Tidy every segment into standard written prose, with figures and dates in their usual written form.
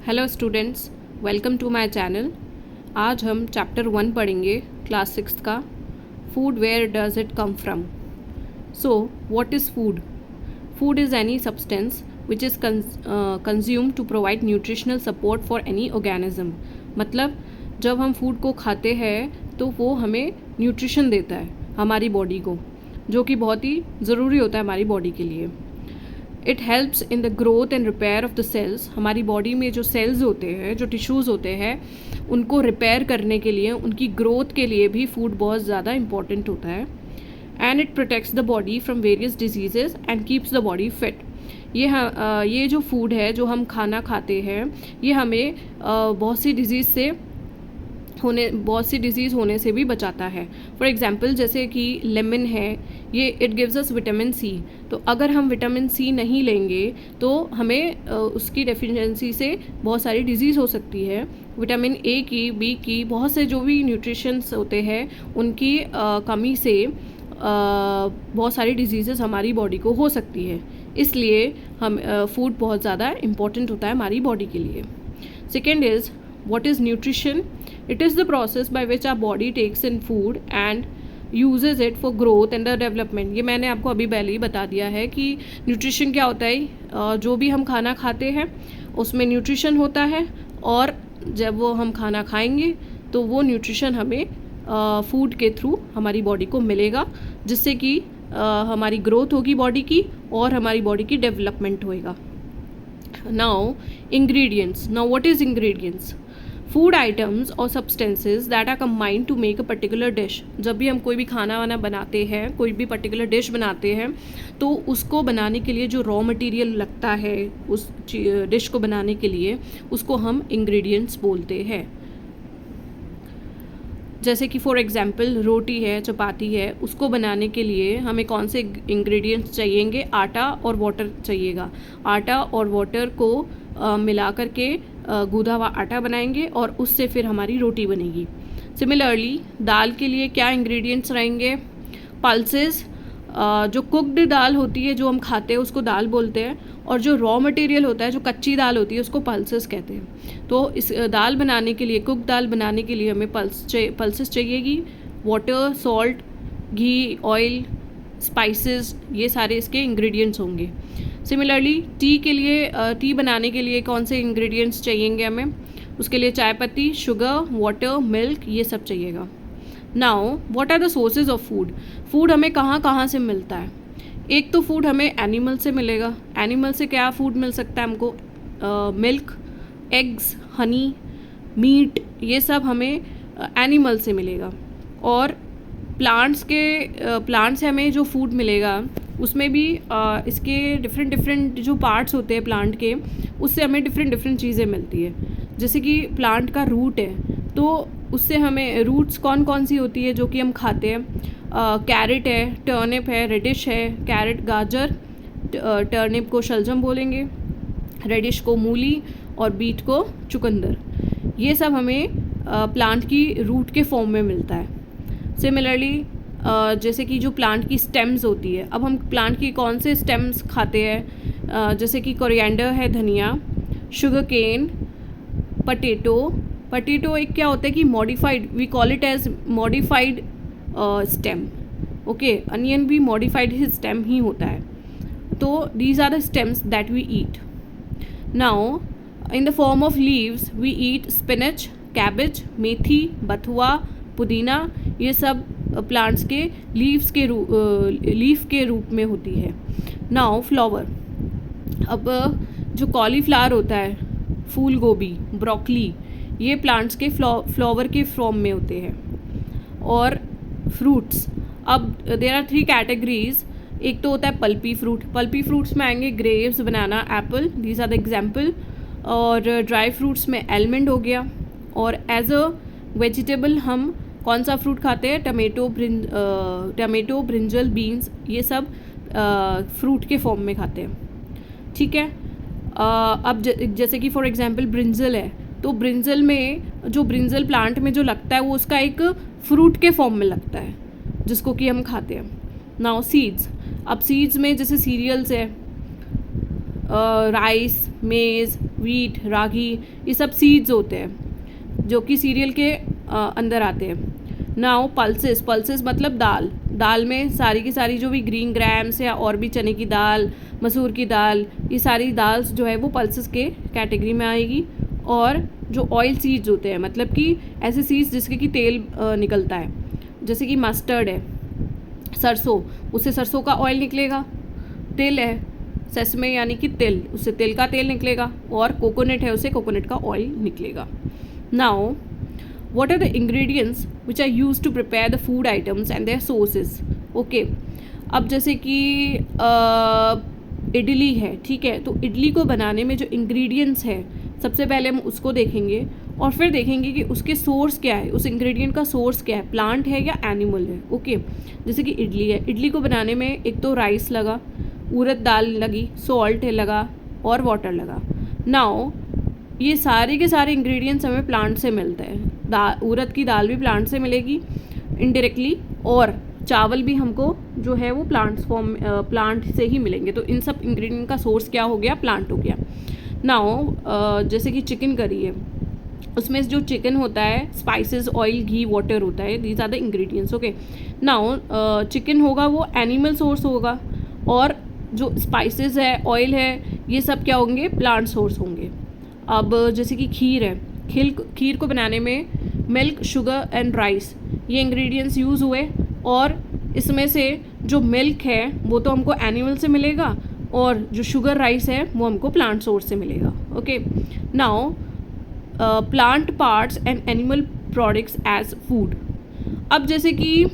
Hello students, welcome to my channel. आज हम chapter 1 पढ़ेंगे क्लास 6 का। Food, where does it come from. So what is food? Food is any substance which is consumed to provide nutritional support for any organism. मतलब जब हम food को खाते हैं तो वो हमें न्यूट्रिशन देता है हमारी बॉडी को, जो कि बहुत ही ज़रूरी होता है हमारी बॉडी के लिए। It helps in the growth and repair of the cells. हमारी बॉडी में जो सेल्स होते हैं, जो टिश्यूज़ होते हैं, उनको रिपेयर करने के लिए, उनकी ग्रोथ के लिए भी फूड बहुत ज़्यादा इंपॉर्टेंट होता है। And it protects the body from various diseases and keeps the body fit. ये जो फूड है, जो हम खाना खाते हैं, ये हमें बहुत सी डिज़ीज़ होने से भी बचाता है। फॉर एग्ज़ाम्पल जैसे कि लेमन है, ये it gives us vitamin C. तो अगर हम विटामिन सी नहीं लेंगे तो हमें उसकी डेफिशिएंसी से बहुत सारी डिज़ीज़ हो सकती है। विटामिन ए की, बी की, बहुत से जो भी न्यूट्रिशंस होते हैं उनकी कमी से बहुत सारी डिजीज़ेस हमारी बॉडी को हो सकती है। इसलिए हम फूड बहुत ज़्यादा इम्पॉर्टेंट होता है हमारी बॉडी के लिए। Second is, what is nutrition? It is the process by which our body takes in food and uses it for growth and the development. ये मैंने आपको अभी पहले ही बता दिया है कि न्यूट्रिशन क्या होता है। जो भी हम खाना खाते हैं उसमें न्यूट्रिशन होता है, और जब वो हम खाना खाएंगे तो वो न्यूट्रिशन हमें फूड के थ्रू हमारी बॉडी को मिलेगा, जिससे कि हमारी ग्रोथ होगी बॉडी की और हमारी बॉडी की डेवलपमेंट होएगा। Now, ingredients. Now, what is ingredients? Food items or substances that are combined to make a particular dish. जब भी हम कोई भी खाना वाना बनाते हैं, कोई भी पर्टिकुलर डिश बनाते हैं, तो उसको बनाने के लिए जो रॉ मटेरियल लगता है उस डिश को बनाने के लिए, उसको हम इंग्रेडिएंट्स बोलते हैं। जैसे कि फॉर एग्जांपल रोटी है, चपाती है, उसको बनाने के लिए हमें कौन से इंग्रेडिएंट्स चाहिएंगे? आटा और वाटर चाहिएगा। आटा और वाटर को मिला करके गूंदा हुआ आटा बनाएंगे और उससे फिर हमारी रोटी बनेगी। सिमिलरली दाल के लिए क्या इंग्रेडिएंट्स रहेंगे? पल्सेस, जो कुकड दाल होती है जो हम खाते हैं उसको दाल बोलते हैं, और जो रॉ मटेरियल होता है, जो कच्ची दाल होती है, उसको पल्सेस कहते हैं। तो इस दाल बनाने के लिए, कुक दाल बनाने के लिए हमें पल्सेस चाहिएगी। वाटर, सॉल्ट, घी, ऑयल, स्पाइसेस, ये सारे इसके इंग्रेडिएंट्स होंगे। सिमिलरली टी के लिए, टी बनाने के लिए कौन से इंग्रेडिएंट्स चाहिएंगे हमें? उसके लिए चाय पत्ती, शुगर, वाटर, मिल्क, ये सब चाहिएगा। Now what are the sources of food? Food हमें कहाँ कहाँ से मिलता है? एक तो फूड हमें एनिमल से मिलेगा। एनिमल से क्या फूड मिल सकता है हमको? मिल्क, एग्स, हनी, मीट, ये सब हमें एनिमल से मिलेगा। और प्लांट से हमें जो फूड मिलेगा उसमें भी इसके डिफरेंट जो पार्ट्स होते हैं प्लांट के, उससे हमें डिफरेंट चीज़ें मिलती है। जैसे कि प्लांट का रूट है, तो उससे हमें रूट्स कौन कौन सी होती है जो कि हम खाते हैं? कैरेट है, टर्निप है, रेडिश है। कैरेट गाजर, टर्निप को शलजम बोलेंगे, रेडिश को मूली और बीट को चुकंदर। ये सब हमें प्लांट की रूट के फॉर्म में मिलता है। सिमिलरली जैसे कि जो प्लांट की स्टेम्स होती है, अब हम प्लांट की कौन से स्टेम्स खाते हैं? जैसे कि कोरिएंडर है, धनिया, शुगर केन, पटेटो एक क्या होता है कि modified, we call it as modified stem. Okay, onion भी मॉडिफाइड ही स्टेम ही होता है। तो these are the stems that we eat. Now in the form of leaves we eat spinach, cabbage, methi, bathua, pudina, ये सब प्लांट्स के लीफ के रूप में होती है। नाउ फ्लावर, अब जो कॉलीफ्लावर होता है, फूल गोभी, ब्रोकली, ये प्लांट्स के फ्लावर के फॉर्म में होते हैं। और फ्रूट्स, अब देयर आर 3 कैटेगरीज। एक तो होता है पल्पी फ्रूट। पल्पी फ्रूट्स में आएंगे grapes, banana, apple, these are the example. और ड्राई फ्रूट्स में एलमंड हो गया। और एज अ वेजिटेबल हम कौन सा फ्रूट खाते हैं? टमेटो, ब्रिंजल, बीन्स, ये सब फ्रूट के फॉर्म में खाते हैं। ठीक है। अब जैसे कि फॉर एग्जांपल ब्रिंजल है, तो ब्रिंजल में, जो ब्रिंजल प्लांट में जो लगता है वो उसका एक फ्रूट के फॉर्म में लगता है, जिसको कि हम खाते हैं। नाउ सीड्स, अब सीड्स में जैसे सीरियल्स है, राइस, मेज़, वीट, रागी, ये सब सीड्स होते हैं जो कि सीरियल के अंदर आते हैं। नाउ पल्सेस, पल्सेस मतलब दाल, दाल में सारी की सारी जो भी ग्रीन ग्रैम्स या और भी चने की दाल, मसूर की दाल, ये सारी दाल जो है वो पल्सेस के कैटेगरी में आएगी। और जो ऑयल सीड्स होते हैं मतलब कि ऐसे सीड्स जिसके कि तेल निकलता है, जैसे कि मस्टर्ड है, सरसों, उससे सरसों का ऑयल निकलेगा। तिल है, सेसमे यानी कि तिल, उससे तिल का तेल निकलेगा। और कोकोनट है, उससे कोकोनट का ऑयल निकलेगा। Now what are the ingredients which are used to prepare the food items and their sources? Okay, अब जैसे कि इडली है, ठीक है, तो इडली को बनाने में जो इंग्रेडिएंट्स है सबसे पहले हम उसको देखेंगे और फिर देखेंगे कि उसके सोर्स क्या है, उस इंग्रेडिएंट का सोर्स क्या है, प्लांट है या एनिमल है। ओके, जैसे कि इडली है, इडली को बनाने में एक तो राइस लगा, उड़द दाल लगी, सॉल्ट लगा और वाटर लगा। नाउ ये सारे के सारे इंग्रेडिएंट्स हमें प्लांट से मिलते हैं। उड़द की दाल भी प्लांट से मिलेगी इनडायरेक्टली, और चावल भी हमको जो है वो प्लांट से ही मिलेंगे। तो इन सब इंग्रेडिएंट का सोर्स क्या हो गया, प्लांट हो गया। नाउ जैसे कि चिकन करी है, उसमें जो चिकन होता है स्पाइसेस, ऑयल, घी, वाटर होता है, these are the ingredients. Okay, now chicken होगा वो एनिमल सोर्स होगा, और जो स्पाइसेस है, ऑयल है, ये सब क्या होंगे, प्लांट सोर्स होंगे। अब जैसे कि खीर है, खीर को बनाने में मिल्क, शुगर एंड राइस, ये इंग्रेडिएंट्स यूज़ हुए, और इसमें से जो मिल्क है वो तो हमको एनिमल से मिलेगा, और जो शुगर राइस है वो हमको प्लांट सोर्स से मिलेगा। Okay, now plant parts and animal products as food. अब जैसे कि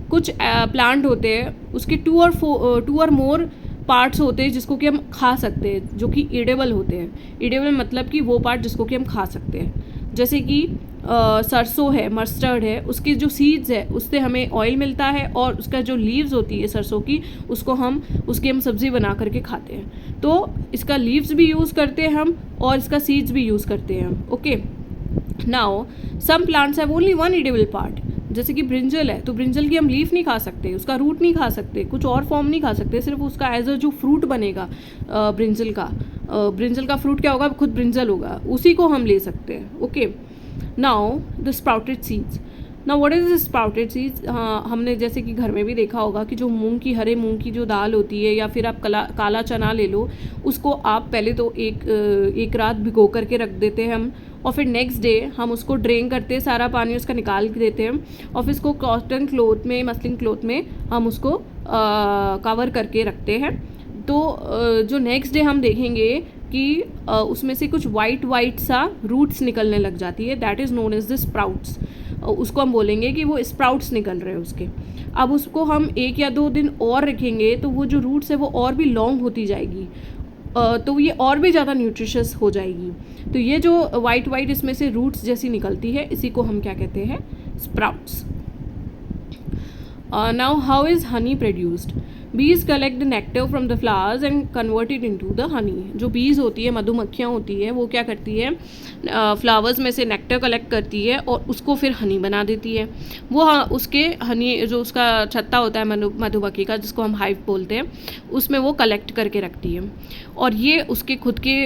कुछ प्लांट होते हैं, उसके टू और मोर पार्ट्स होते हैं जिसको कि हम खा सकते हैं, जो कि एडेबल होते हैं। एडेबल मतलब कि वो पार्ट जिसको कि हम खा सकते हैं, जैसे कि सरसों है, मस्टर्ड है, उसके जो सीड्स है उससे हमें ऑयल मिलता है, और उसका जो लीव्स होती है सरसों की, उसको हम सब्ज़ी बना करके खाते हैं। तो इसका लीव्स भी यूज़ करते हैं हम, और इसका सीड्स भी यूज़ करते हैं हम। Okay, now some plants have only one edible part, जैसे कि ब्रिंजल है, तो ब्रिंजल की हम लीफ नहीं खा सकते, उसका रूट नहीं खा सकते, कुछ और फॉर्म नहीं खा सकते, सिर्फ उसका एज अ जो फ्रूट बनेगा ब्रिंजल का फ्रूट क्या होगा, खुद ब्रिंजल होगा, उसी को हम ले सकते हैं। Okay, now the sprouted seeds. Now what is sprouted seeds? हाँ, हमने जैसे कि घर में भी देखा होगा कि जो हरे मूंग की जो दाल होती है, या फिर आप काला चना ले लो, उसको आप पहले तो एक रात भिगो करके रख देते हैं हम, और फिर नेक्स्ट डे हम उसको ड्रेन करते हैं, सारा पानी उसका निकाल देते हैं, और फिर इसको कॉटन क्लॉथ में, मसलिन क्लॉथ में हम उसको कवर करके रखते हैं। तो जो नेक्स्ट डे हम देखेंगे कि उसमें से कुछ वाइट सा रूट्स निकलने लग जाती है, that is known as the sprouts. उसको हम बोलेंगे कि वो स्प्राउट्स निकल रहे हैं उसके। अब उसको हम 1 या 2 दिन और रखेंगे तो वो जो रूट्स है वो और भी लॉन्ग होती जाएगी, तो ये और भी ज़्यादा न्यूट्रिशियस हो जाएगी। तो ये जो वाइट इसमें से रूट्स जैसी निकलती है, इसी को हम क्या कहते हैं, sprouts. Now how is honey produced? Bees collect the nectar from the flowers and convert it into the honey. जो बीज होती है, मधुमक्खियाँ होती है, वो क्या करती है, फ्लावर्स में से नेक्टर कलेक्ट करती है और उसको फिर हनी बना देती है। वो उसके हनी जो उसका छत्ता होता है मधुमक्खी का, जिसको हम हाइव बोलते हैं, उसमें वो कलेक्ट करके रखती है, और ये उसके खुद के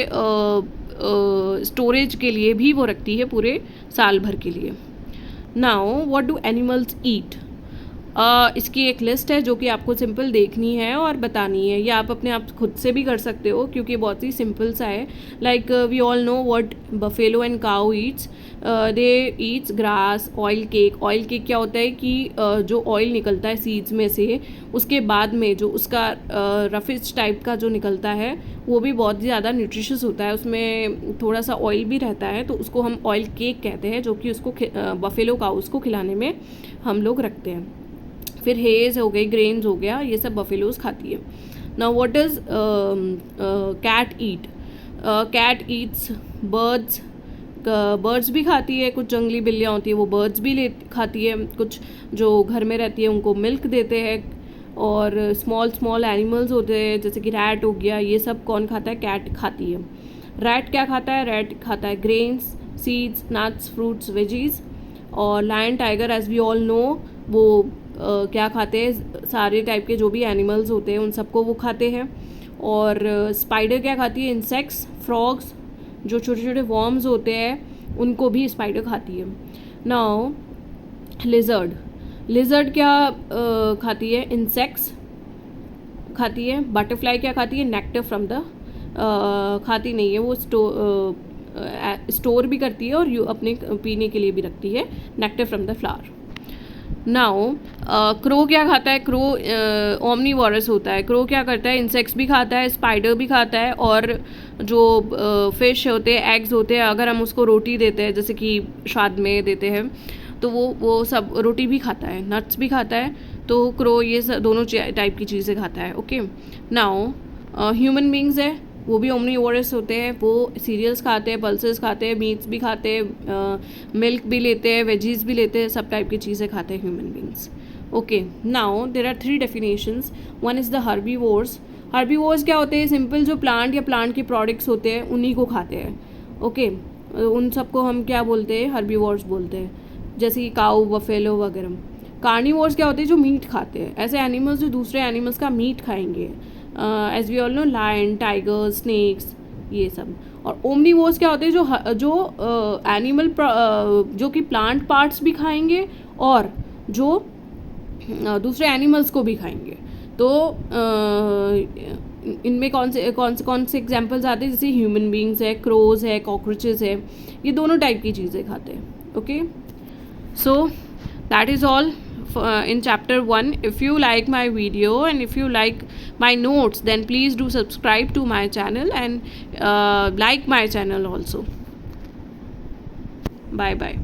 स्टोरेज के लिए भी वो रखती है पूरे साल भर के लिए। Now what do animals eat? इसकी एक लिस्ट है जो कि आपको सिंपल देखनी है और बतानी है, या आप अपने आप खुद से भी कर सकते हो क्योंकि बहुत ही सिंपल सा है। Like we all know what buffalo and cow eats, they eats grass, oil cake. Oil cake क्या होता है कि जो ऑयल निकलता है सीड्स में से, उसके बाद में जो उसका रफिश टाइप का जो निकलता है वो भी बहुत ज़्यादा न्यूट्रिशियस होता है, उसमें थोड़ा सा ऑयल भी रहता है, तो उसको हम ऑयल केक कहते हैं, जो कि उसको बफेलो काउस को खिलाने में हम लोग रखते हैं। फिर हेज़ हो गई, ग्रेन्स हो गया, ये सब बफेलोज खाती है। Now what does cat eat? Cat eats birds. Birds भी खाती है, कुछ जंगली बिल्लियाँ होती है वो बर्ड्स भी खाती है, कुछ जो घर में रहती है उनको मिल्क देते हैं, और स्मॉल एनिमल्स होते हैं जैसे कि रैट हो गया, ये सब कौन खाता है, कैट खाती है। रैट क्या खाता है? रैट खाता है grains, seeds, nuts, fruits, veggies. और lion, tiger, as we all know, वो क्या खाते हैं, सारे टाइप के जो भी एनिमल्स होते हैं उन सबको वो खाते हैं। और स्पाइडर क्या खाती है? इंसेक्ट्स, फ्रॉग्स, जो छोटे छोटे वॉर्म्स होते हैं उनको भी स्पाइडर खाती है. नाउ लिजर्ड क्या खाती है? इंसेक्ट्स खाती है. बटरफ्लाई क्या खाती है? नेक्टर फ्रॉम द खाती नहीं है वो, स्टोर भी करती है और अपने पीने के लिए भी रखती है, nectar from the flower. Now crow क्या खाता है? क्रो ओमनीवोरस होता है. क्रो क्या करता है? इंसेक्ट्स भी खाता है, स्पाइडर भी खाता है, और जो फिश होते हैं, एग्स होते हैं, अगर हम उसको रोटी देते हैं जैसे कि श्राद्ध में देते हैं तो वो सब रोटी भी खाता है, नट्स भी खाता है. तो क्रो ये दोनों टाइप की चीज़ें खाता है. ओके. नाउ ह्यूमन बींग्स है, वो भी ओमनीवोरस होते हैं. वो सीरियल्स खाते हैं, पल्सेस खाते हैं, मीट्स भी खाते हैं, मिल्क भी लेते हैं, वेजीज भी लेते हैं, सब टाइप की चीज़ें खाते हैं human beings. Okay. Now there are 3 definitions. One is the herbivores. Herbivores क्या होते हैं? सिंपल जो प्लांट या प्लांट के प्रोडक्ट्स होते हैं उन्हीं को खाते हैं. ओके. उन सबको हम क्या बोलते हैं? हर्बीवोर्स बोलते हैं, जैसे कि काऊ, बफेलो वगैरह. कार्निवोर्स क्या होते हैं? जो मीट खाते हैं, ऐसे एनिमल्स जो दूसरे एनिमल्स का मीट खाएंगे, as we all know, lion, tiger, snakes, ये सब. और ओमनीवोर्स क्या होते हैं? जो एनिमल जो कि प्लांट पार्ट्स भी खाएंगे और जो दूसरे एनिमल्स को भी खाएंगे. तो इनमें कौन से एग्जांपल्स आते हैं? जैसे ह्यूमन बींग्स है, क्रोज है, कॉकरोचेस है, ये दोनों टाइप की चीज़ें खाते हैं. Okay. So that is all in chapter 1. If you like my video and if you like my notes, then please do subscribe to my channel and like my channel also. Bye bye.